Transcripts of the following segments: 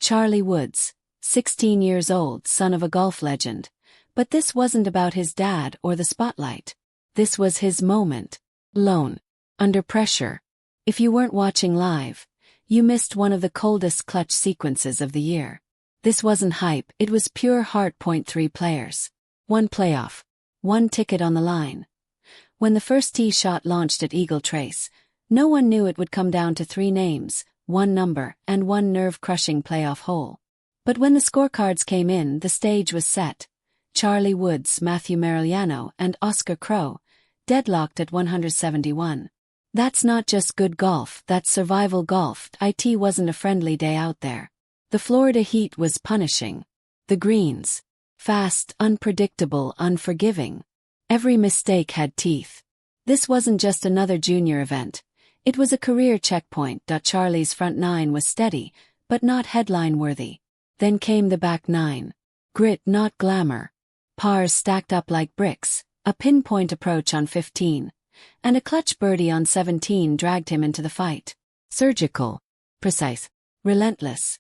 Charlie Woods, 16 years old, son of a golf legend. But this wasn't about his dad or the spotlight. This was his moment. Alone. Under pressure. If you weren't watching live, you missed one of the coldest clutch sequences of the year. This wasn't hype, it was pure heart. 3 players. 1 playoff. 1 ticket on the line. When the first tee shot launched at Eagle Trace, no one knew it would come down to 3 names, 1 number, and 1 nerve-crushing playoff hole. But when the scorecards came in, the stage was set. Charlie Woods, Matthew Marigliano, and Oscar Crowe, deadlocked at 171. That's not just good golf, that's survival golf. It wasn't a friendly day out there. The Florida heat was punishing. The greens. Fast, unpredictable, unforgiving. Every mistake had teeth. This wasn't just another junior event. It was a career checkpoint. Charlie's front 9 was steady, but not headline-worthy. Then came the back 9. Grit, not glamour. Pars stacked up like bricks, a pinpoint approach on 15, and a clutch birdie on 17 dragged him into the fight. Surgical. Precise. Relentless.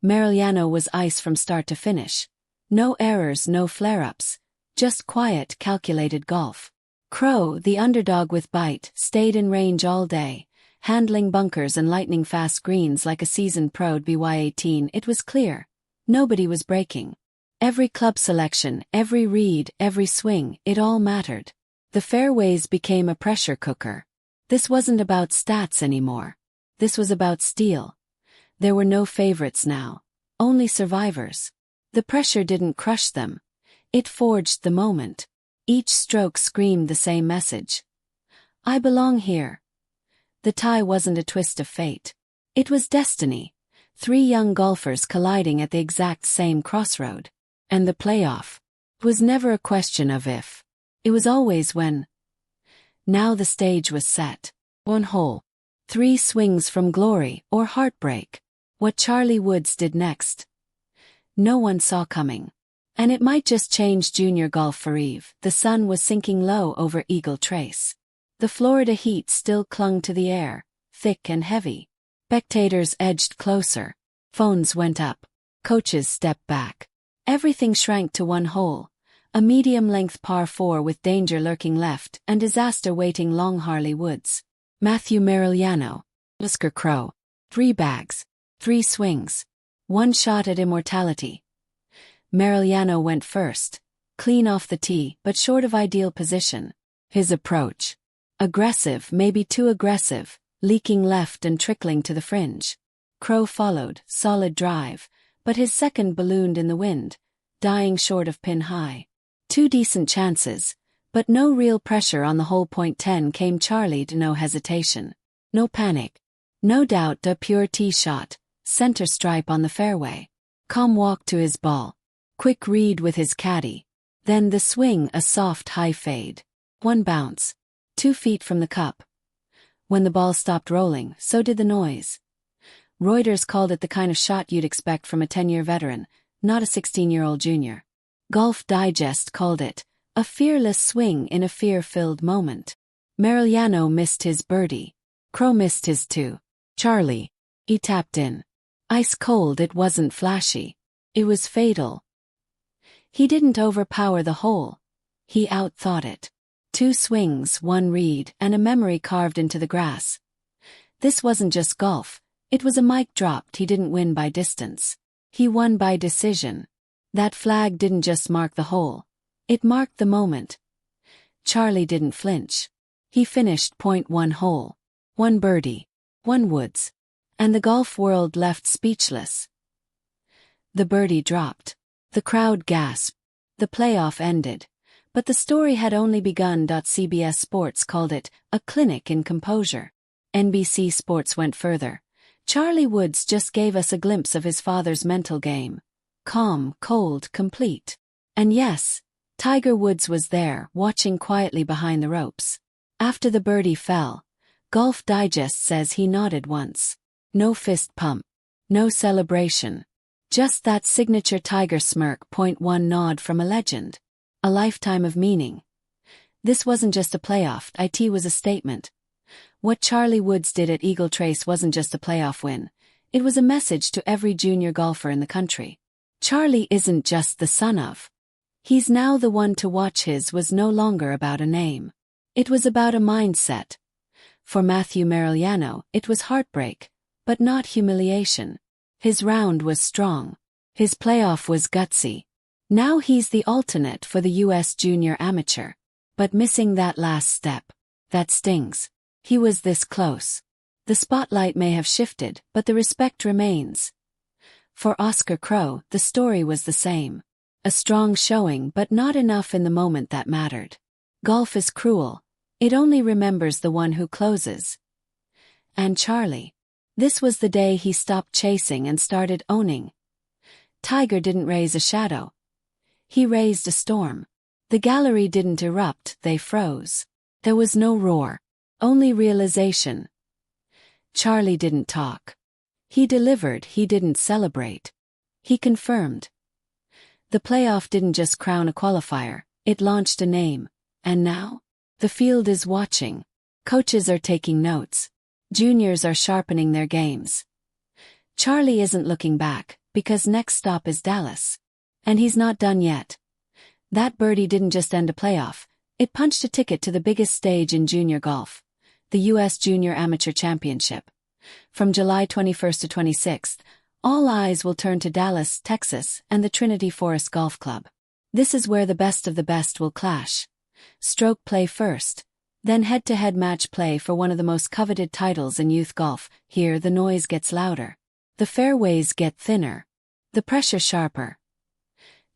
Marigliano was ice from start to finish. No errors, no flare-ups. Just quiet, calculated golf. Crowe, the underdog with bite, stayed in range all day, handling bunkers and lightning-fast greens like a seasoned pro. By 18, it was clear. Nobody was breaking. Every club selection, every read, every swing, it all mattered. The fairways became a pressure cooker. This wasn't about stats anymore. This was about steel. There were no favorites now. Only survivors. The pressure didn't crush them. It forged the moment. Each stroke screamed the same message. I belong here. The tie wasn't a twist of fate. It was destiny. 3 young golfers colliding at the exact same crossroad. And the playoff was never a question of if. It was always when. Now the stage was set. 1 hole. 3 swings from glory or heartbreak. What Charlie Woods did next, no one saw coming. And it might just change junior golf forever. The sun was sinking low over Eagle Trace. The Florida heat still clung to the air, thick and heavy. Spectators edged closer. Phones went up. Coaches stepped back. Everything shrank to 1 hole. A medium-length par 4 with danger lurking left and disaster waiting long. Charlie Woods. Matthew Marigliano. Oscar Crowe. 3 bags. 3 swings. 1 shot at immortality. Marigliano went first, clean off the tee but short of ideal position. His approach. Aggressive, maybe too aggressive, leaking left and trickling to the fringe. Crowe followed, solid drive, but his second ballooned in the wind, dying short of pin high. 2 decent chances, but no real pressure on the hole. 10 came Charlie, no hesitation. No panic. No doubt, a pure tee shot, center stripe on the fairway. Calm walk to his ball. Quick read with his caddy. Then the swing, a soft high fade. 1 bounce. 2 feet from the cup. When the ball stopped rolling, so did the noise. Reuters called it the kind of shot you'd expect from a 10-year veteran, not a 16-year-old junior. Golf Digest called it a fearless swing in a fear-filled moment. Marigliano missed his birdie. Crowe missed his 2. Charlie. He tapped in. Ice cold. It wasn't flashy. It was fatal. He didn't overpower the hole. He outthought it. 2 swings, 1 read, and a memory carved into the grass. This wasn't just golf. It was a mic drop. He didn't win by distance. He won by decision. That flag didn't just mark the hole. It marked the moment. Charlie didn't flinch. He finished. 1 hole. 1 birdie. 1 Woods. And the golf world left speechless. The birdie dropped. The crowd gasped. The playoff ended. But the story had only begun. CBS Sports called it a clinic in composure. NBC Sports went further. Charlie Woods just gave us a glimpse of his father's mental game. Calm, cold, complete. And yes, Tiger Woods was there, watching quietly behind the ropes. After the birdie fell, Golf Digest says he nodded once. No fist pump. No celebration. Just that signature Tiger smirk. 1 nod from a legend. A lifetime of meaning. This wasn't just a playoff. It was a statement. What Charlie Woods did at Eagle Trace wasn't just a playoff win. It was a message to every junior golfer in the country. Charlie isn't just the son of. He's now the one to watch. His was no longer about a name. It was about a mindset. For Matthew Marigliano, it was heartbreak, but not humiliation. His round was strong. His playoff was gutsy. Now he's the alternate for the U.S. Junior Amateur. But missing that last step. That stings. He was this close. The spotlight may have shifted, but the respect remains. For Oscar Crowe, the story was the same. A strong showing, but not enough in the moment that mattered. Golf is cruel. It only remembers the one who closes. And Charlie. This was the day he stopped chasing and started owning. Tiger didn't raise a shadow. He raised a storm. The gallery didn't erupt, they froze. There was no roar. Only realization. Charlie didn't talk. He delivered, he didn't celebrate. He confirmed. The playoff didn't just crown a qualifier, it launched a name. And now? The field is watching. Coaches are taking notes. Juniors are sharpening their games. Charlie isn't looking back, because next stop is Dallas. And he's not done yet. That birdie didn't just end a playoff, it punched a ticket to the biggest stage in junior golf, the U.S. Junior Amateur Championship. From July 21st to 26th, all eyes will turn to Dallas, Texas, and the Trinity Forest Golf Club. This is where the best of the best will clash. Stroke play first, then head-to-head match play for one of the most coveted titles in youth golf. Here the noise gets louder. The fairways get thinner. The pressure sharper.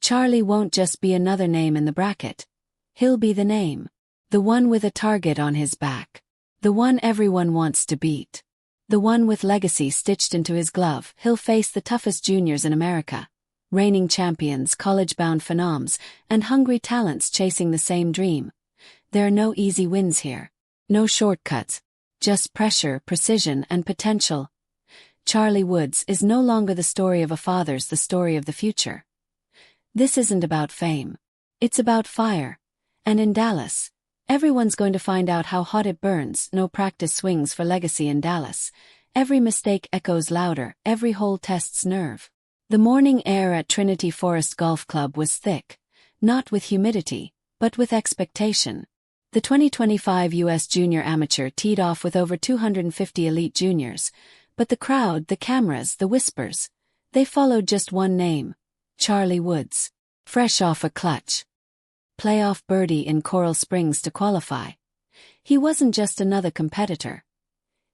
Charlie won't just be another name in the bracket. He'll be the name. The one with a target on his back. The one everyone wants to beat. The one with legacy stitched into his glove. He'll face the toughest juniors in America. Reigning champions, college-bound phenoms, and hungry talents chasing the same dream. There are no easy wins here. No shortcuts. Just pressure, precision, and potential. Charlie Woods is no longer the story of a father's, the story of the future. This isn't about fame. It's about fire. And in Dallas, everyone's going to find out how hot it burns. No practice swings for legacy in Dallas. Every mistake echoes louder, every hole tests nerve. The morning air at Trinity Forest Golf Club was thick, not with humidity, but with expectation. The 2025 U.S. Junior Amateur teed off with over 250 elite juniors, but the crowd, the cameras, the whispers, they followed just one name, Charlie Woods. Fresh off a clutch playoff birdie in Coral Springs to qualify. He wasn't just another competitor.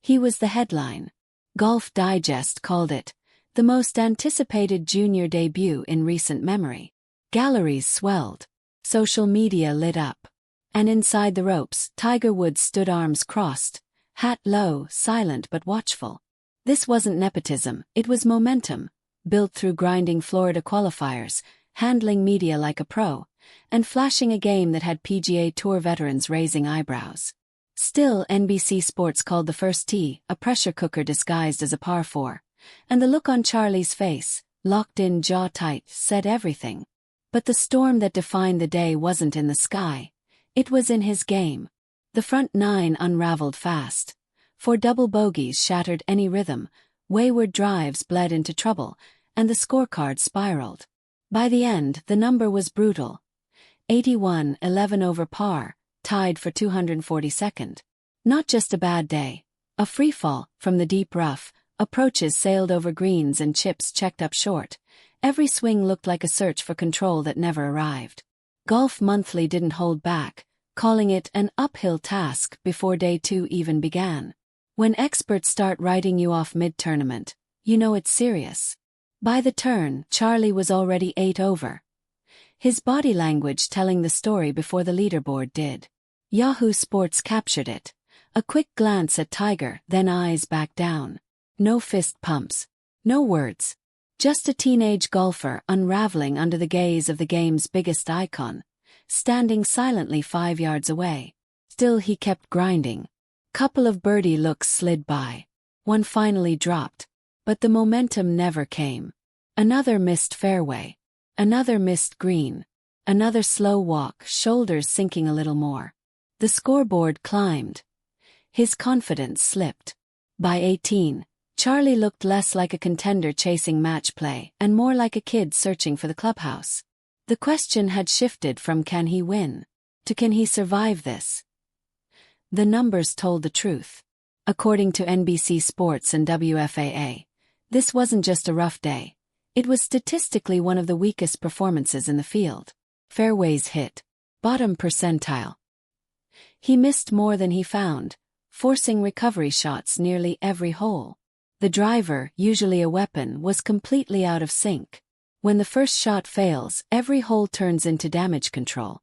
He was the headline. Golf Digest called it the most anticipated junior debut in recent memory. Galleries swelled. Social media lit up. And inside the ropes, Tiger Woods stood arms crossed, hat low, silent but watchful. This wasn't nepotism, it was momentum, built through grinding Florida qualifiers, handling media like a pro, and flashing a game that had PGA Tour veterans raising eyebrows. Still, NBC Sports called the first tee a pressure cooker disguised as a par 4. And the look on Charlie's face, locked in, jaw tight, said everything. But the storm that defined the day wasn't in the sky. It was in his game. The front nine unraveled fast. 4 double bogeys shattered any rhythm, wayward drives bled into trouble, and the scorecard spiraled. By the end, the number was brutal. 81, 11 over par, tied for 242nd. Not just a bad day. A freefall, from the deep rough, approaches sailed over greens and chips checked up short. Every swing looked like a search for control that never arrived. Golf Monthly didn't hold back, calling it an uphill task before day 2 even began. When experts start writing you off mid-tournament, you know it's serious. By the turn, Charlie was already 8 over. His body language telling the story before the leaderboard did. Yahoo Sports captured it. A quick glance at Tiger, then eyes back down. No fist pumps. No words. Just a teenage golfer unraveling under the gaze of the game's biggest icon, standing silently 5 yards away. Still he kept grinding. Couple of birdie looks slid by. One finally dropped. But the momentum never came. Another missed fairway. Another missed green. Another slow walk, shoulders sinking a little more. The scoreboard climbed. His confidence slipped. By 18, Charlie looked less like a contender chasing match play and more like a kid searching for the clubhouse. The question had shifted from can he win to can he survive this? The numbers told the truth. According to NBC Sports and WFAA, this wasn't just a rough day. It was statistically one of the weakest performances in the field. Fairways hit. Bottom percentile. He missed more than he found, forcing recovery shots nearly every hole. The driver, usually a weapon, was completely out of sync. When the first shot fails, every hole turns into damage control.